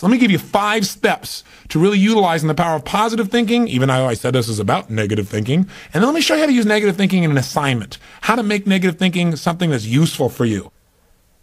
So let me give you 5 steps to really utilizing the power of positive thinking, even though I said this is about negative thinking. And then let me show you how to use negative thinking in an assignment, how to make negative thinking something that's useful for you.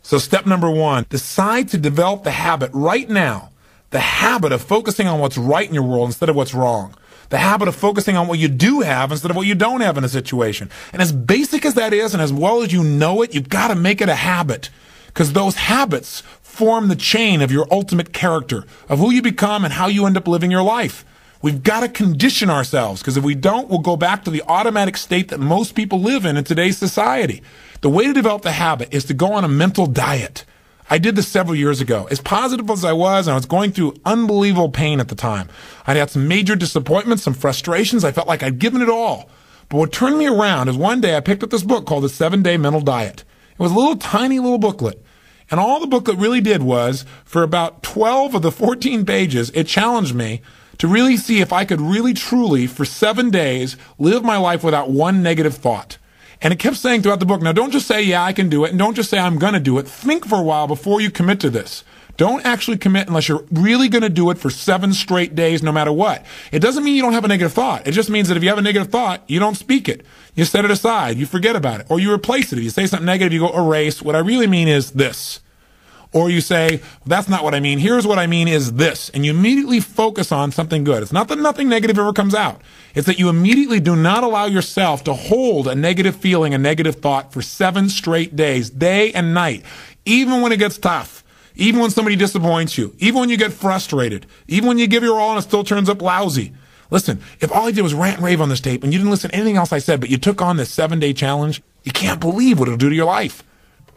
So step number 1, decide to develop the habit right now, the habit of focusing on what's right in your world instead of what's wrong. The habit of focusing on what you do have instead of what you don't have in a situation. And as basic as that is, and as well as you know it, you've got to make it a habit. Because those habits form the chain of your ultimate character, of who you become and how you end up living your life. We've got to condition ourselves, because if we don't, we'll go back to the automatic state that most people live in today's society. The way to develop the habit is to go on a mental diet. I did this several years ago. As positive as I was going through unbelievable pain at the time. I'd had some major disappointments, some frustrations. I felt like I'd given it all. But what turned me around is one day I picked up this book called The 7-Day Mental Diet. It was a little tiny little booklet. And all the booklet really did was, for about 12 of the 14 pages, it challenged me to really see if I could really truly, for 7 days, live my life without one negative thought. And it kept saying throughout the book, now don't just say, yeah, I can do it, and don't just say I'm going to do it. Think for a while before you commit to this. Don't actually commit unless you're really going to do it for 7 straight days, no matter what. It doesn't mean you don't have a negative thought. It just means that if you have a negative thought, you don't speak it. You set it aside. You forget about it. Or you replace it. If you say something negative, you go erase. What I really mean is this. Or you say, that's not what I mean. Here's what I mean is this. And you immediately focus on something good. It's not that nothing negative ever comes out. It's that you immediately do not allow yourself to hold a negative feeling, a negative thought for 7 straight days, day and night. Even when it gets tough. Even when somebody disappoints you. Even when you get frustrated. Even when you give your all and it still turns up lousy. Listen, if all I did was rant and rave on this tape and you didn't listen to anything else I said, but you took on this 7-day challenge, you can't believe what it'll do to your life.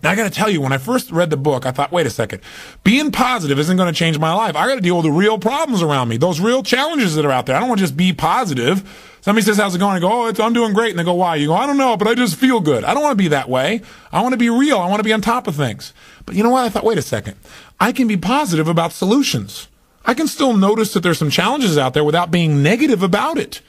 Now, I got to tell you, when I first read the book, I thought, wait a second. Being positive isn't going to change my life. I got to deal with the real problems around me, those real challenges that are out there. I don't want to just be positive. Somebody says, how's it going? I go, I'm doing great. And they go, why? You go, I don't know, but I just feel good. I don't want to be that way. I want to be real. I want to be on top of things. But you know what? I thought, wait a second. I can be positive about solutions. I can still notice that there's some challenges out there without being negative about it.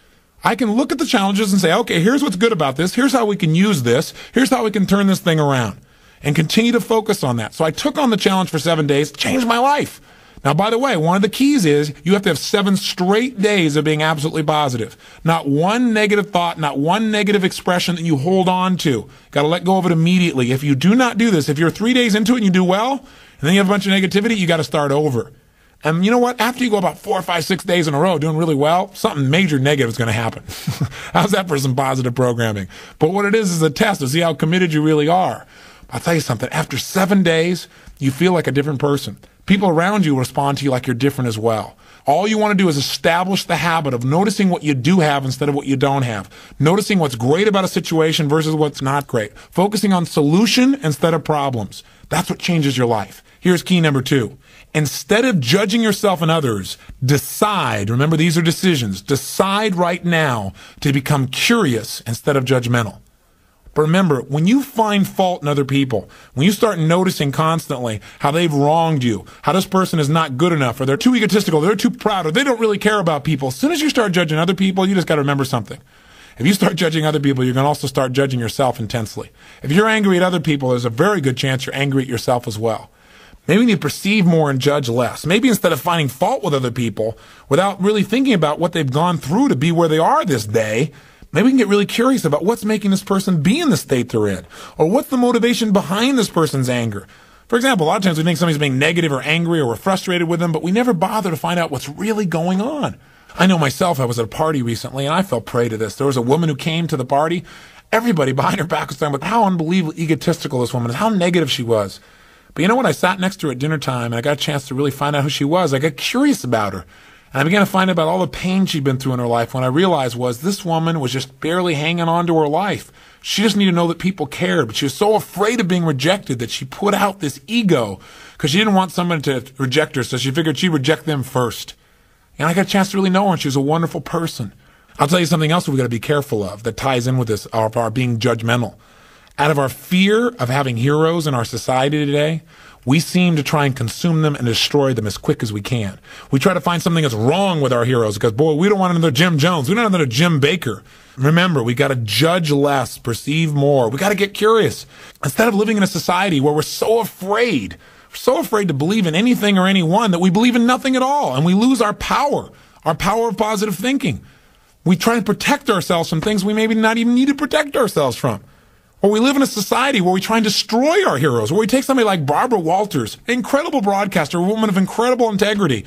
I can look at the challenges and say, okay, here's what's good about this. Here's how we can use this. Here's how we can turn this thing around. And continue to focus on that. So I took on the challenge for 7 days, changed my life. Now, by the way, one of the keys is you have to have 7 straight days of being absolutely positive. Not one negative thought, not one negative expression that you hold on to. Got to let go of it immediately. If you do not do this, if you're 3 days into it and you do well, and then you have a bunch of negativity, you got to start over. And you know what? After you go about 4 or 5, 6 days in a row doing really well, something major negative is going to happen. How's that for some positive programming? But what it is a test to see how committed you really are. I'll tell you something. After 7 days, you feel like a different person. People around you respond to you like you're different as well. All you want to do is establish the habit of noticing what you do have instead of what you don't have. Noticing what's great about a situation versus what's not great. Focusing on solution instead of problems. That's what changes your life. Here's key number 2. Instead of judging yourself and others, decide, remember these are decisions, decide right now to become curious instead of judgmental. But remember, when you find fault in other people, when you start noticing constantly how they've wronged you, how this person is not good enough, or they're too egotistical, they're too proud, or they don't really care about people, as soon as you start judging other people, you just got to remember something. If you start judging other people, you're going to also start judging yourself intensely. If you're angry at other people, there's a very good chance you're angry at yourself as well. Maybe we need to perceive more and judge less. Maybe instead of finding fault with other people, without really thinking about what they've gone through to be where they are this day, maybe we can get really curious about what's making this person be in the state they're in, or what's the motivation behind this person's anger. For example, a lot of times we think somebody's being negative or angry or we're frustrated with them, but we never bother to find out what's really going on. I know myself, I was at a party recently and I fell prey to this. There was a woman who came to the party. Everybody behind her back was talking about how unbelievably egotistical this woman is, how negative she was. But you know what? I sat next to her at dinner time and I got a chance to really find out who she was. I got curious about her. And I began to find out about all the pain she'd been through in her life. When I realized was this woman was just barely hanging on to her life. She just needed to know that people cared. But she was so afraid of being rejected that she put out this ego because she didn't want someone to reject her. So she figured she'd reject them first. And I got a chance to really know her, and she was a wonderful person. I'll tell you something else we've got to be careful of that ties in with this, of our being judgmental. Out of our fear of having heroes in our society today, we seem to try and consume them and destroy them as quick as we can. We try to find something that's wrong with our heroes because, boy, we don't want another Jim Jones. We don't want another Jim Baker. Remember, we got to judge less, perceive more. We got to get curious. Instead of living in a society where we're so afraid We're so afraid to believe in anything or anyone that we believe in nothing at all, and we lose our power of positive thinking. We try and protect ourselves from things we maybe not even need to protect ourselves from. Or we live in a society where we try and destroy our heroes, where we take somebody like Barbara Walters, an incredible broadcaster, a woman of incredible integrity,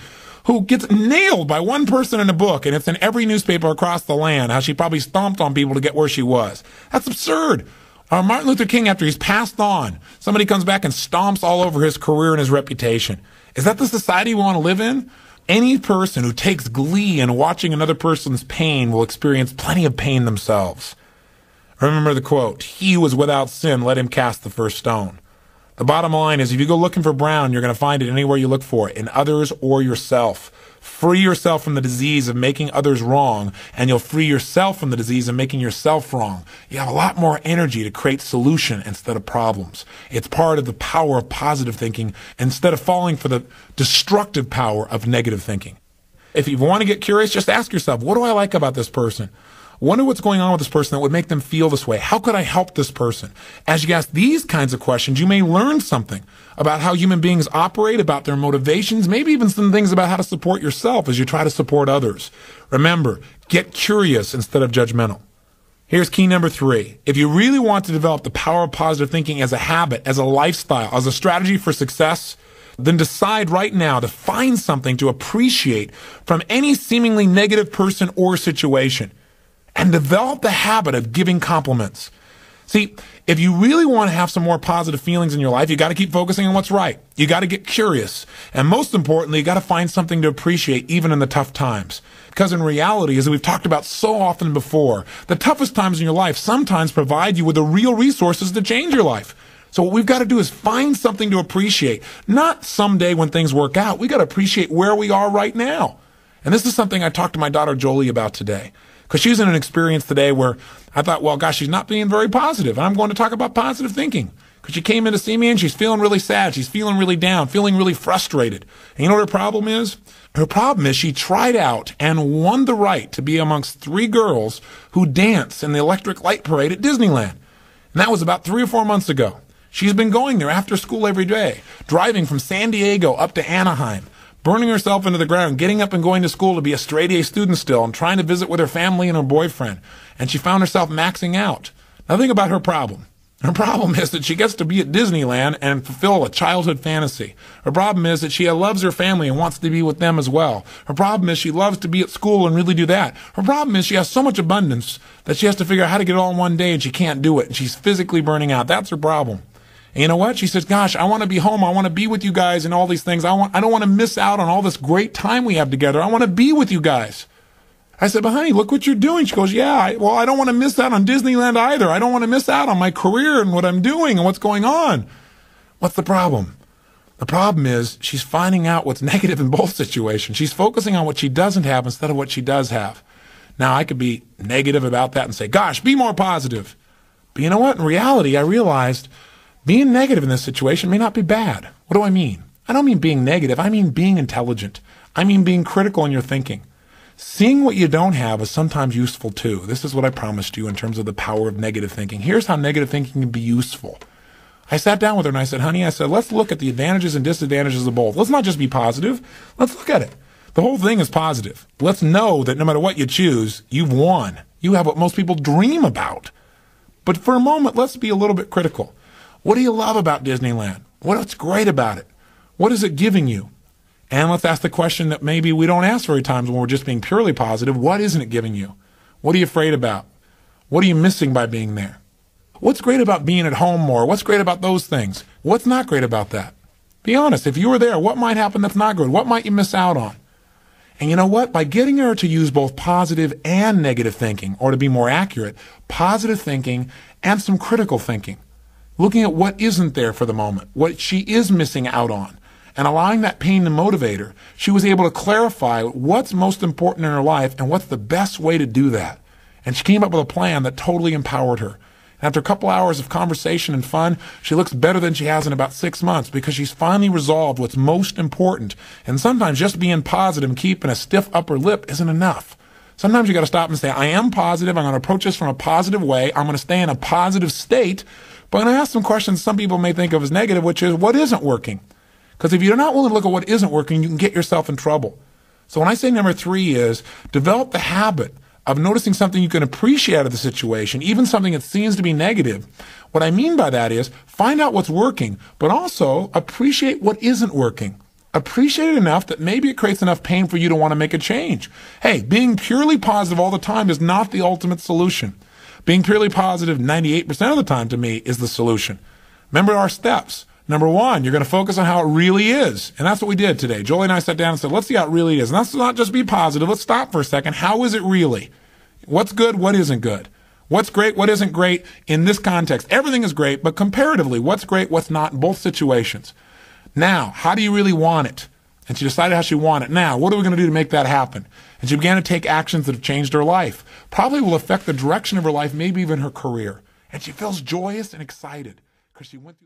who gets nailed by one person in a book, and it's in every newspaper across the land, how she probably stomped on people to get where she was. That's absurd. Martin Luther King, after he's passed on, somebody comes back and stomps all over his career and his reputation. Is that the society we want to live in? Any person who takes glee in watching another person's pain will experience plenty of pain themselves. Remember the quote, "He who was without sin, let him cast the first stone." The bottom line is, if you go looking for brown, you're going to find it anywhere you look for it, in others or yourself. Free yourself from the disease of making others wrong, and you'll free yourself from the disease of making yourself wrong. You have a lot more energy to create solution instead of problems. It's part of the power of positive thinking instead of falling for the destructive power of negative thinking. If you want to get curious, just ask yourself, what do I like about this person? Wonder what's going on with this person that would make them feel this way. How could I help this person? As you ask these kinds of questions, you may learn something about how human beings operate, about their motivations, maybe even some things about how to support yourself as you try to support others. Remember, get curious instead of judgmental. Here's key number 3. If you really want to develop the power of positive thinking as a habit, as a lifestyle, as a strategy for success, then decide right now to find something to appreciate from any seemingly negative person or situation. And develop the habit of giving compliments. See, if you really want to have some more positive feelings in your life, you got to keep focusing on what's right. You got to get curious. And most importantly, you got to find something to appreciate even in the tough times. Because in reality, as we've talked about so often before, the toughest times in your life sometimes provide you with the real resources to change your life. So what we've got to do is find something to appreciate. Not someday when things work out. We got to appreciate where we are right now. And this is something I talked to my daughter Jolie about today. Because she's in an experience today where I thought, well, gosh, she's not being very positive. And I'm going to talk about positive thinking. Because she came in to see me and she's feeling really sad. She's feeling really down, feeling really frustrated. And you know what her problem is? Her problem is she tried out and won the right to be amongst 3 girls who dance in the Electric Light Parade at Disneyland. And that was about 3 or 4 months ago. She's been going there after school every day, driving from San Diego up to Anaheim, burning herself into the ground, getting up and going to school to be a straight-A student still, and trying to visit with her family and her boyfriend. And she found herself maxing out. Now think about her problem. Her problem is that she gets to be at Disneyland and fulfill a childhood fantasy. Her problem is that she loves her family and wants to be with them as well. Her problem is she loves to be at school and really do that. Her problem is she has so much abundance that she has to figure out how to get it all in one day, and she can't do it. And she's physically burning out. That's her problem. And you know what? She says, gosh, I want to be home. I want to be with you guys and all these things. I don't want to miss out on all this great time we have together. I want to be with you guys. I said, but honey, look what you're doing. She goes, yeah, I don't want to miss out on Disneyland either. I don't want to miss out on my career and what I'm doing and what's going on. What's the problem? The problem is she's finding out what's negative in both situations. She's focusing on what she doesn't have instead of what she does have. Now, I could be negative about that and say, gosh, be more positive. But you know what? In reality, I realized being negative in this situation may not be bad. What do I mean? I don't mean being negative. I mean being intelligent. I mean being critical in your thinking. Seeing what you don't have is sometimes useful too. This is what I promised you in terms of the power of negative thinking. Here's how negative thinking can be useful. I sat down with her and I said, honey, let's look at the advantages and disadvantages of both. Let's not just be positive. Let's look at it. The whole thing is positive. Let's know that no matter what you choose, you've won. You have what most people dream about. But for a moment, let's be a little bit critical. What do you love about Disneyland? What's great about it? What is it giving you? And let's ask the question that maybe we don't ask very times when we're just being purely positive. What isn't it giving you? What are you afraid about? What are you missing by being there? What's great about being at home more? What's great about those things? What's not great about that? Be honest. If you were there, what might happen that's not good? What might you miss out on? And you know what? By getting her to use both positive and negative thinking, or to be more accurate, positive thinking and some critical thinking, looking at what isn't there for the moment, what she is missing out on, and allowing that pain to motivate her, she was able to clarify what's most important in her life and what's the best way to do that. And she came up with a plan that totally empowered her. After a couple hours of conversation and fun, she looks better than she has in about 6 months because she's finally resolved what's most important. And sometimes just being positive and keeping a stiff upper lip isn't enough. Sometimes you got to stop and say, I am positive. I'm going to approach this from a positive way. I'm going to stay in a positive state. But I'm going to ask some questions some people may think of as negative, which is, what isn't working? Because if you're not willing to look at what isn't working, you can get yourself in trouble. So when I say number 3 is develop the habit of noticing something you can appreciate out of the situation, even something that seems to be negative. What I mean by that is find out what's working, but also appreciate what isn't working. Appreciate it enough that maybe it creates enough pain for you to want to make a change. Hey, being purely positive all the time is not the ultimate solution. Being purely positive 98% of the time to me is the solution. Remember our steps. Number 1, you're going to focus on how it really is. And that's what we did today. Jolie and I sat down and said, let's see how it really is. And let's not just be positive. Let's stop for a second. How is it really? What's good? What isn't good? What's great? What isn't great in this context? Everything is great, but comparatively, what's great? What's not in both situations? Now, how do you really want it? And she decided how she wanted it. Now, what are we going to do to make that happen? And she began to take actions that have changed her life. Probably will affect the direction of her life, maybe even her career. And she feels joyous and excited because she went through